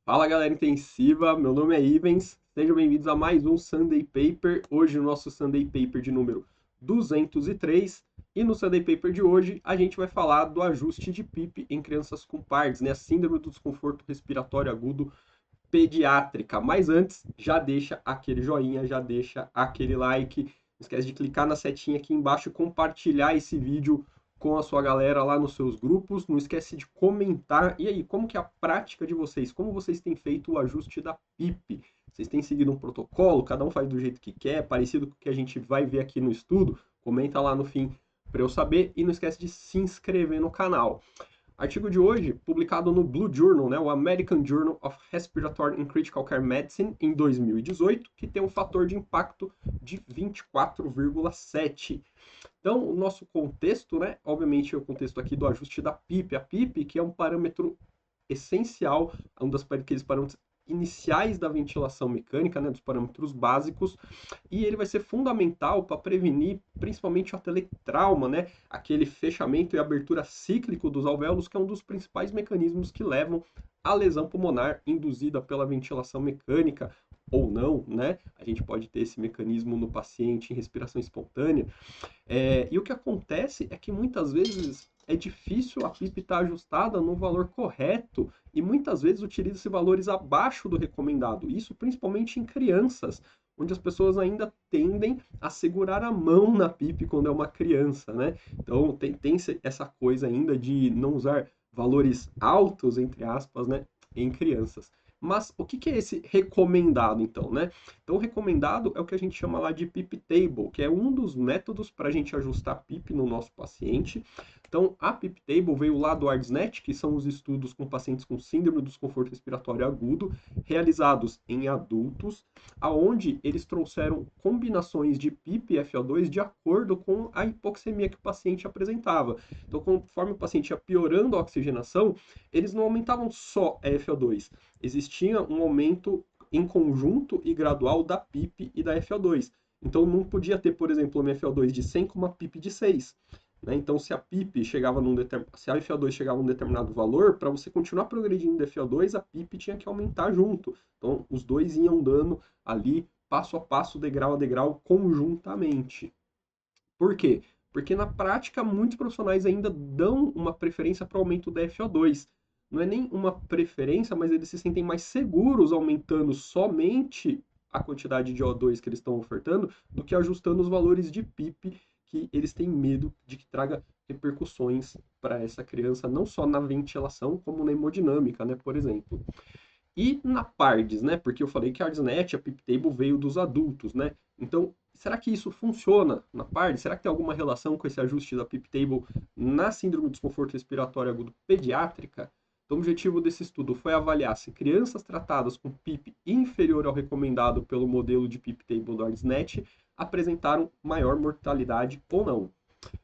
Fala galera intensiva, meu nome é Ivens, sejam bem-vindos a mais um Sunday Paper. Hoje o nosso Sunday Paper de número 203 e no Sunday Paper de hoje a gente vai falar do ajuste de PIP em crianças com PARDS, né? A Síndrome do Desconforto Respiratório Agudo Pediátrica. Mas antes, já deixa aquele joinha, já deixa aquele like, não esquece de clicar na setinha aqui embaixo e compartilhar esse vídeo com a sua galera lá nos seus grupos. Não esquece de comentar. E aí, como que é a prática de vocês? Como vocês têm feito o ajuste da PIP? Vocês têm seguido um protocolo? Cada um faz do jeito que quer, parecido com o que a gente vai ver aqui no estudo? Comenta lá no fim para eu saber. E não esquece de se inscrever no canal. Artigo de hoje, publicado no Blue Journal, né, o American Journal of Respiratory and Critical Care Medicine, em 2018, que tem um fator de impacto de 24,7. Então, o nosso contexto, né, obviamente é o contexto aqui do ajuste da PIP. A PIP, que é um parâmetro essencial, um daqueles parâmetros iniciais da ventilação mecânica, né, dos parâmetros básicos, e ele vai ser fundamental para prevenir principalmente o teletrauma, né, aquele fechamento e abertura cíclico dos alvéolos, que é um dos principais mecanismos que levam à lesão pulmonar induzida pela ventilação mecânica ou não, né? A gente pode ter esse mecanismo no paciente em respiração espontânea. E o que acontece é que muitas vezes é difícil a PIP estar ajustada no valor correto e muitas vezes utiliza-se valores abaixo do recomendado. Isso principalmente em crianças, onde as pessoas ainda tendem a segurar a mão na PIP quando é uma criança, né? Então tem essa coisa ainda de não usar valores altos, entre aspas, né, em crianças. Mas o que é esse recomendado, então, né? Então, o recomendado é o que a gente chama lá de PIP Table, que é um dos métodos para a gente ajustar a PIP no nosso paciente. Então, a PIP Table veio lá do ARDSNET, que são os estudos com pacientes com síndrome do desconforto respiratório agudo, realizados em adultos, aonde eles trouxeram combinações de PIP e FO2 de acordo com a hipoxemia que o paciente apresentava. Então, conforme o paciente ia piorando a oxigenação, eles não aumentavam só a FO2, existia um aumento em conjunto e gradual da PIP e da FO2. Então não podia ter, por exemplo, uma FO2 de 100 com uma PIP de 6. Né? Então se a PIP chegava se a FO2 chegava a um determinado valor, para você continuar progredindo de FO2, a PIP tinha que aumentar junto. Então os dois iam dando ali passo a passo, degrau a degrau, conjuntamente. Por quê? Porque na prática muitos profissionais ainda dão uma preferência para o aumento da FO2. Não é nem uma preferência, mas eles se sentem mais seguros aumentando somente a quantidade de O2 que eles estão ofertando do que ajustando os valores de PIP, que eles têm medo de que traga repercussões para essa criança, não só na ventilação, como na hemodinâmica, né, por exemplo. E na PARDS, né? Porque eu falei que a ARDSNET, a PIP Table, veio dos adultos, né? Então, será que isso funciona na PARDS? Será que tem alguma relação com esse ajuste da PIP Table na síndrome de desconforto respiratório agudo pediátrica? Então, o objetivo desse estudo foi avaliar se crianças tratadas com PIP inferior ao recomendado pelo modelo de PIP Table do ARDSNET apresentaram maior mortalidade ou não.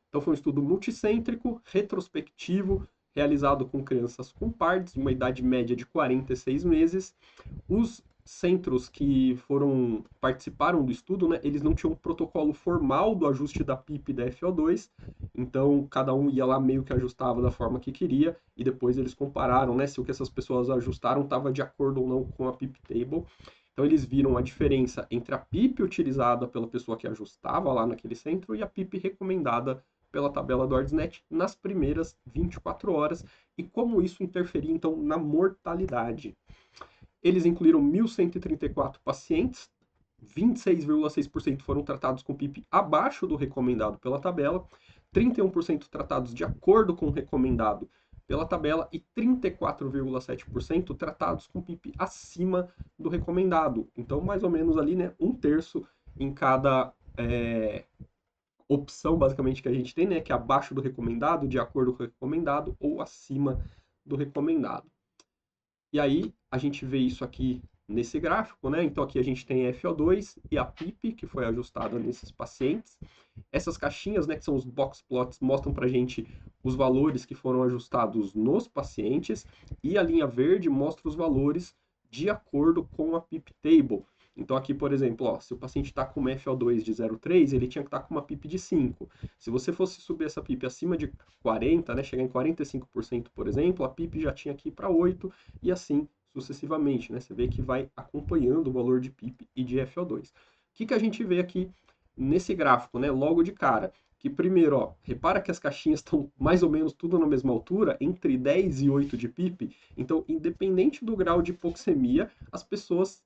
Então, foi um estudo multicêntrico, retrospectivo, realizado com crianças com PARDS, uma idade média de 46 meses. Os centros que participaram do estudo, né, eles não tinham um protocolo formal do ajuste da PIP e da FO2, então cada um ia lá meio que ajustava da forma que queria, e depois eles compararam, né, se o que essas pessoas ajustaram estava de acordo ou não com a PIP Table. Então eles viram a diferença entre a PIP utilizada pela pessoa que ajustava lá naquele centro e a PIP recomendada pela tabela do ARDSNET nas primeiras 24 horas e como isso interferia então na mortalidade. Eles incluíram 1.134 pacientes, 26,6% foram tratados com PIP abaixo do recomendado pela tabela, 31% tratados de acordo com o recomendado pela tabela e 34,7% tratados com PIP acima do recomendado. Então, mais ou menos ali, né, um terço em cada opção, basicamente, que a gente tem, né, que é abaixo do recomendado, de acordo com o recomendado, ou acima do recomendado. E aí, a gente vê isso aqui nesse gráfico, né? Então, aqui a gente tem a FO2 e a PIP, que foi ajustada nesses pacientes. Essas caixinhas, né, que são os box plots, mostram pra gente os valores que foram ajustados nos pacientes. E a linha verde mostra os valores de acordo com a PIP Table. Então aqui, por exemplo, ó, se o paciente está com uma FO2 de 0,3, ele tinha que estar com uma PIP de 5. Se você fosse subir essa PIP acima de 40, né, chegar em 45%, por exemplo, a PIP já tinha que ir para 8 e assim sucessivamente, né? Você vê que vai acompanhando o valor de PIP e de FO2. O que a gente vê aqui nesse gráfico, né? Logo de cara, que primeiro, ó, repara que as caixinhas estão mais ou menos tudo na mesma altura, entre 10 e 8 de PIP. Então, independente do grau de hipoxemia, as pessoas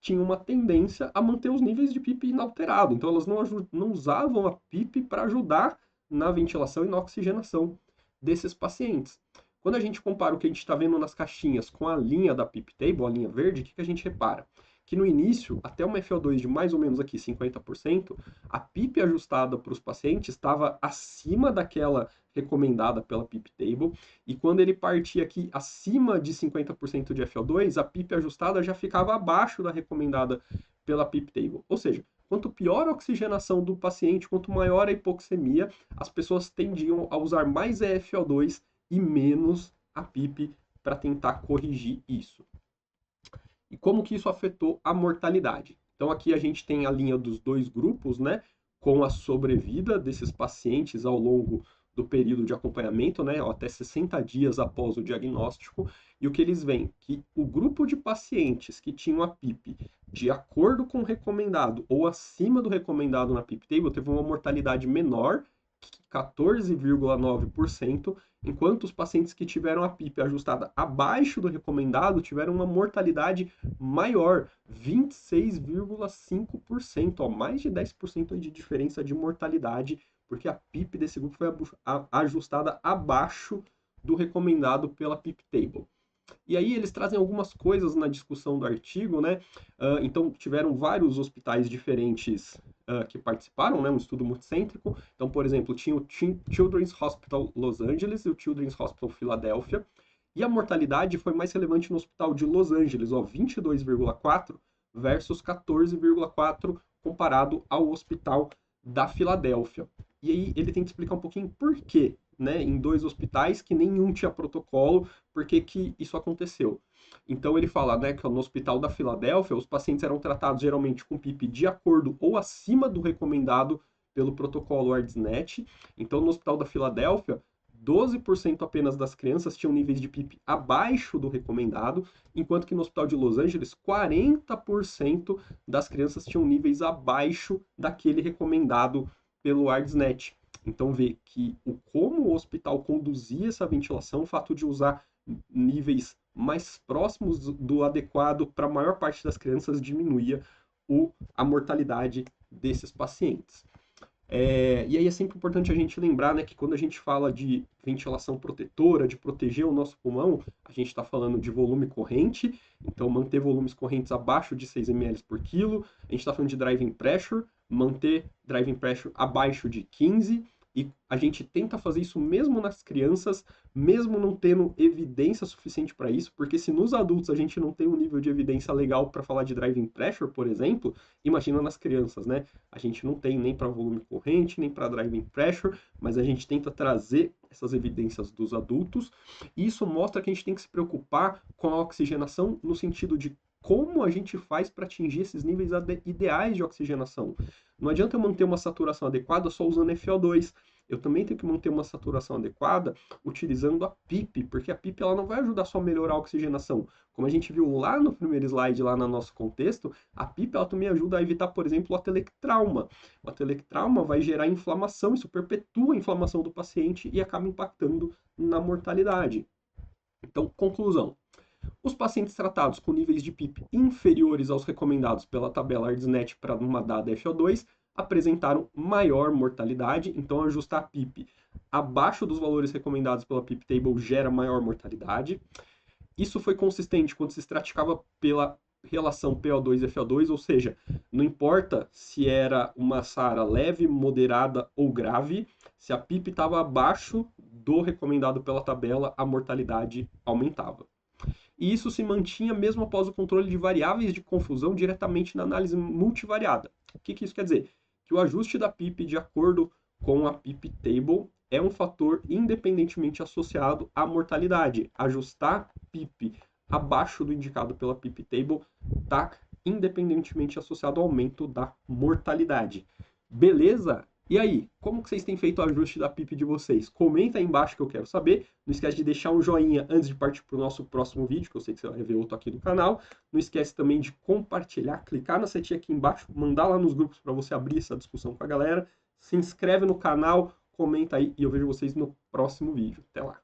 tinham uma tendência a manter os níveis de PIP inalterado. Então, elas não usavam a PIP para ajudar na ventilação e na oxigenação desses pacientes. Quando a gente compara o que a gente está vendo nas caixinhas com a linha da PIP Table, a linha verde, o que a gente repara? Que no início, até uma FO2 de mais ou menos aqui 50%, a PIP ajustada para os pacientes estava acima daquela recomendada pela PIP Table, e quando ele partia aqui acima de 50% de FO2, a PIP ajustada já ficava abaixo da recomendada pela PIP Table. Ou seja, quanto pior a oxigenação do paciente, quanto maior a hipoxemia, as pessoas tendiam a usar mais EFO2 e menos a PIP para tentar corrigir isso. E como que isso afetou a mortalidade? Então aqui a gente tem a linha dos dois grupos, né, com a sobrevida desses pacientes ao longo do período de acompanhamento, né, até 60 dias após o diagnóstico, e o que eles veem? Que o grupo de pacientes que tinham a PIP de acordo com o recomendado ou acima do recomendado na PIP Table teve uma mortalidade menor, 14,9%, enquanto os pacientes que tiveram a PIP ajustada abaixo do recomendado tiveram uma mortalidade maior, 26,5%, mais de 10% de diferença de mortalidade, porque a PIP desse grupo foi ajustada abaixo do recomendado pela PIP Table. E aí eles trazem algumas coisas na discussão do artigo, né? Então tiveram vários hospitais diferentes que participaram, né? Um estudo multicêntrico. Então, por exemplo, tinha o Children's Hospital Los Angeles e o Children's Hospital Philadelphia. E a mortalidade foi mais relevante no hospital de Los Angeles, ó, 22,4 versus 14,4 comparado ao hospital da Filadélfia. E aí ele tem que explicar um pouquinho por quê, né, em dois hospitais que nenhum tinha protocolo, por que que isso aconteceu. Então ele fala, né, que no hospital da Filadélfia os pacientes eram tratados geralmente com PIP de acordo ou acima do recomendado pelo protocolo ARDSNET. Então no hospital da Filadélfia 12% apenas das crianças tinham níveis de PIP abaixo do recomendado, enquanto que no hospital de Los Angeles 40% das crianças tinham níveis abaixo daquele recomendado pelo ARDSNET. Então vê que como o hospital conduzia essa ventilação, o fato de usar níveis mais próximos do adequado para a maior parte das crianças diminuía a mortalidade desses pacientes. E aí é sempre importante a gente lembrar, né, que quando a gente fala de ventilação protetora, de proteger o nosso pulmão, a gente está falando de volume corrente, então manter volumes correntes abaixo de 6 ml por quilo, a gente está falando de driving pressure, manter driving pressure abaixo de 15, e a gente tenta fazer isso mesmo nas crianças, mesmo não tendo evidência suficiente para isso, porque se nos adultos a gente não tem um nível de evidência legal para falar de driving pressure, por exemplo, imagina nas crianças, né? A gente não tem nem para volume corrente, nem para driving pressure, mas a gente tenta trazer essas evidências dos adultos, e isso mostra que a gente tem que se preocupar com a oxigenação no sentido de como a gente faz para atingir esses níveis ideais de oxigenação. Não adianta eu manter uma saturação adequada só usando FO2. Eu também tenho que manter uma saturação adequada utilizando a PIP, porque a PIP ela não vai ajudar só a melhorar a oxigenação. Como a gente viu lá no primeiro slide, lá no nosso contexto, a PIP ela também ajuda a evitar, por exemplo, o atelectrauma. O atelectrauma vai gerar inflamação, isso perpetua a inflamação do paciente e acaba impactando na mortalidade. Então, conclusão. Os pacientes tratados com níveis de PIP inferiores aos recomendados pela tabela ARDSNET para uma dada FO2 apresentaram maior mortalidade, então ajustar a PIP abaixo dos valores recomendados pela PIP Table gera maior mortalidade. Isso foi consistente quando se estraticava pela relação PO2 e FO2, ou seja, não importa se era uma SARA leve, moderada ou grave, se a PIP estava abaixo do recomendado pela tabela, a mortalidade aumentava. E isso se mantinha mesmo após o controle de variáveis de confusão diretamente na análise multivariada. O que isso quer dizer? Que o ajuste da PIP de acordo com a PIP Table é um fator independentemente associado à mortalidade. Ajustar PIP abaixo do indicado pela PIP Table está independentemente associado ao aumento da mortalidade. Beleza? E aí, como que vocês têm feito o ajuste da PIP de vocês? Comenta aí embaixo que eu quero saber. Não esquece de deixar um joinha antes de partir para o nosso próximo vídeo, que eu sei que você vai ver outro aqui do canal. Não esquece também de compartilhar, clicar na setinha aqui embaixo, mandar lá nos grupos para você abrir essa discussão com a galera. Se inscreve no canal, comenta aí e eu vejo vocês no próximo vídeo. Até lá!